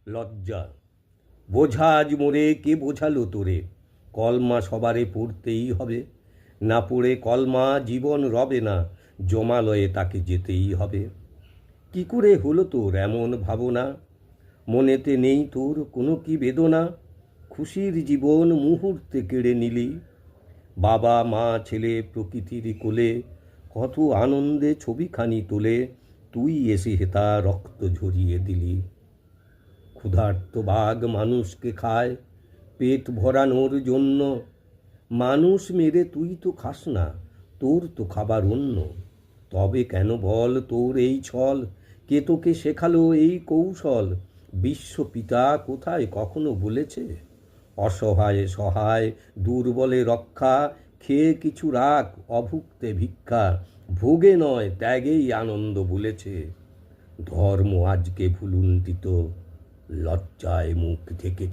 লজ্জা। বোঝা আজ মোরে কে বোঝালো তোরে, কলমা সবারে পড়তেই হবে, না পড়ে কলমা জীবন রবে না, জমালয়ে তাকে যেতেই হবে। কি করে হলো তোর এমন ভাবনা, মনেতে নেই তোর কোনো কি বেদনা, খুশির জীবন মুহূর্তে কেড়ে নিলি। বাবা মা ছেলে প্রকৃতির কোলে কত আনন্দে ছবিখানি তোলে, তুই এসে হেতা রক্ত ঝরিয়ে দিলি। ক্ষুধার্ত বাঘ মানুষকে খায় পেট ভরানোর জন্য, মানুষ মেরে তুই তো খাস না, তোর তো খাবার অন্য। তবে কেন বল তোর এই ছল, কে তোকে শেখালো এই কৌশল, বিশ্বপিতা কোথায় কখনো বলেছে, অসহায় সহায় দুর্বলে রক্ষা, খেয়ে কিছু রাখ অভুক্তে ভিক্ষা, ভোগে নয় ত্যাগেই আনন্দ বলেছে। ধর্ম আজকে ভুলুন্ঠিত, লজ্জায় মুখ ঢেকেছে।